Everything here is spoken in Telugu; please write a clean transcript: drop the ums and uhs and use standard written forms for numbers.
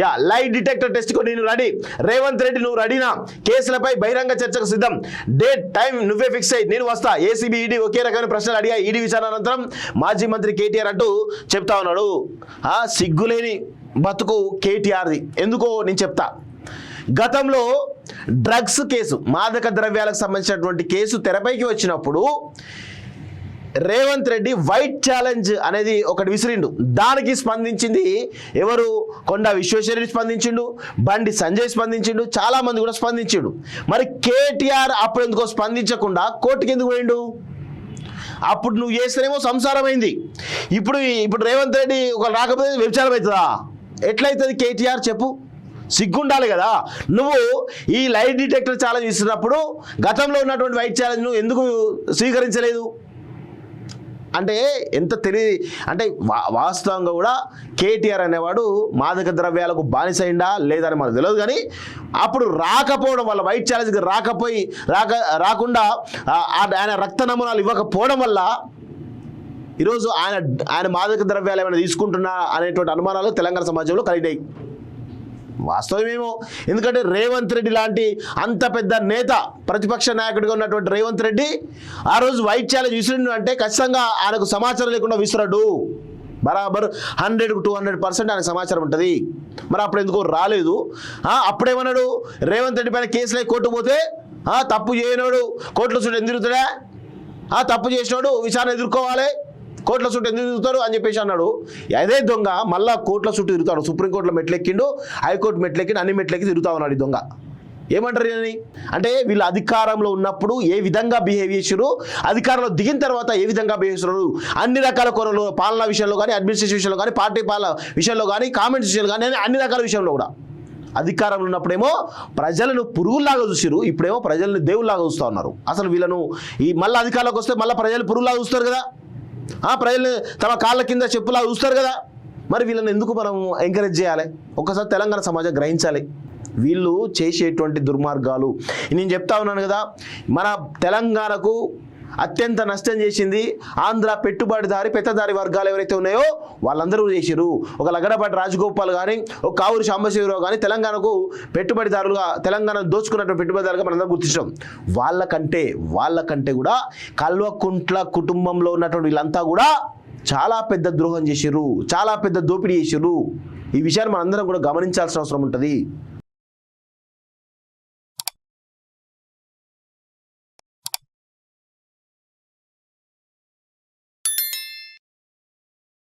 యా లై డిటెక్టర్ టెస్ట్ కు నేను రెడీ. రేవంత్ రెడ్డి నువ్వు రెడీనా? కేసులపై బహిరంగ చర్చకు సిద్ధం. డేట్ టైం నువ్వే ఫిక్స్ అయ్యి నేను వస్తా. ఏసీబీ ఈడీ ఒకే రకమైన ప్రశ్నలు అడిగా. ఈడీ విచారణ అనంతరం మాజీ మంత్రి కేటీఆర్ అంటూ చెప్తా ఉన్నాడు. సిగ్గులేని బతుకు కేటీఆర్ది. ఎందుకో నేను చెప్తా. గతంలో డ్రగ్స్ కేసు, మాదక ద్రవ్యాలకు సంబంధించినటువంటి కేసు తెరపైకి వచ్చినప్పుడు రేవంత్ రెడ్డి వైట్ ఛాలెంజ్ అనేది ఒకటి విసిరిండు. దానికి స్పందించింది ఎవరు? కొండా విశ్వేశ్వరరెడ్డి స్పందించిండు, బండి సంజయ్ స్పందించిండు, చాలా మంది కూడా స్పందించిండు. మరి కేటీఆర్ అప్పుడు ఎందుకో స్పందించకుండా కోర్టుకి ఎందుకు పోయిండు? అప్పుడు నువ్వు చేస్తేనేమో సంసారం అయింది, ఇప్పుడు రేవంత్ రెడ్డి ఒక రాకపోతే వ్యభిచారం అవుతుందా? ఎట్లయితుంది కేటీఆర్ చెప్పు? సిగ్గుండాలి కదా. నువ్వు ఈ లైట్ డిటెక్టర్ ఛాలెంజ్ ఇస్తున్నప్పుడు గతంలో ఉన్నటువంటి వైట్ ఛాలెంజ్ నువ్వు ఎందుకు స్వీకరించలేదు? అంటే ఎంత అంటే వాస్తవంగా కూడా కేటీఆర్ అనేవాడు మాదక ద్రవ్యాలకు బానిసైందా లేదని మనకు తెలియదు. కానీ అప్పుడు రాకపోవడం వల్ల, వైట్ ఛాలెంజ్కి రాకుండా ఆయన రక్త నమూనాలు ఇవ్వకపోవడం వల్ల ఈరోజు ఆయన మాదక ద్రవ్యాలు ఏమైనా తీసుకుంటున్నా అనేటువంటి అనుమానాలు తెలంగాణ సమాజంలో కలిగాయి. వాస్తవమేమో. ఎందుకంటే రేవంత్ రెడ్డి లాంటి అంత పెద్ద నేత, ప్రతిపక్ష నాయకుడిగా ఉన్నటువంటి రేవంత్ రెడ్డి ఆ రోజు వైట్ ఛాలెంజ్ విసిరిండు అంటే ఖచ్చితంగా ఆయనకు సమాచారం లేకుండా విసిరాడు. బరాబర్ 100కు 200% ఆయనకు సమాచారం ఉంటుంది. మరి అప్పుడు ఎందుకో రాలేదు? అప్పుడేమన్నాడు? రేవంత్ రెడ్డి పైన కేసులై కోర్టు పోతే తప్పు చేయనోడు కోర్టులో చుట్టూ ఎందుకు తిరుగుతాడా? తప్పు చేసినోడు విచారణ ఎదుర్కోవాలి, కోర్టుల చుట్టూ ఎందుకు తిరుగుతాడు అని చెప్పేసి అన్నాడు. అదే దొంగ మళ్ళా కోర్టుల చుట్టూ తిరుగుతాడు. సుప్రీంకోర్టులో మెట్లెక్కిండు, హైకోర్టు మెట్లెక్కిండు, అన్ని మెట్లెక్కి తిరుగుతా ఉన్నాడు ఈ దొంగ. ఏమంటారు అని అంటే వీళ్ళు అధికారంలో ఉన్నప్పుడు ఏ విధంగా బిహేవ్ చేసారు, అధికారంలో దిగిన తర్వాత ఏ విధంగా బిహేవ్ చేస్తున్నారు, అన్ని రకాల కొనలు, పాలనా విషయంలో కానీ, అడ్మినిస్ట్రేషన్ విషయంలో కానీ, పార్టీ పాలన విషయంలో కానీ, కామెంట్స్ విషయంలో కానీ, అన్ని రకాల విషయంలో కూడా. అధికారంలో ఉన్నప్పుడేమో ప్రజలను పురుగుల్లాగా చూసిరు, ఇప్పుడేమో ప్రజలను దేవుల్లాగా చూస్తూ ఉన్నారు. అసలు వీళ్ళను ఈ మళ్ళీ అధికారంలోకి వస్తే మళ్ళీ ప్రజలు పురుగులాగా చూస్తారు కదా, ప్రజల్ని తమ కాళ్ళ కింద చెప్పులా చూస్తారు కదా. మరి వీళ్ళని ఎందుకు మనం ఎంకరేజ్ చేయాలి? ఒకసారి తెలంగాణ సమాజం గ్రహించాలి వీళ్ళు చేసేటువంటి దుర్మార్గాలు. నేను చెప్తా ఉన్నాను కదా, మన తెలంగాణకు అత్యంత నష్టం చేసింది ఆంధ్ర పెట్టుబడిదారి పెద్దదారి వర్గాలు ఎవరైతే ఉన్నాయో వాళ్ళందరూ చేసిరు. ఒక లగడపాటి రాజగోపాల్ కానీ, ఒక కావూరి సాంబశివరావు కానీ తెలంగాణకు పెట్టుబడిదారులుగా, తెలంగాణ దోచుకున్నటువంటి పెట్టుబడిదారులుగా మనందరం గుర్తించాం. వాళ్ళకంటే కూడా కల్వకుంట్ల కుటుంబంలో ఉన్నటువంటి వీళ్ళంతా కూడా చాలా పెద్ద ద్రోహం చేసిరు, చాలా పెద్ద దోపిడీ చేసిరు. ఈ విషయాన్ని మనందరం కూడా గమనించాల్సిన అవసరం ఉంటుంది.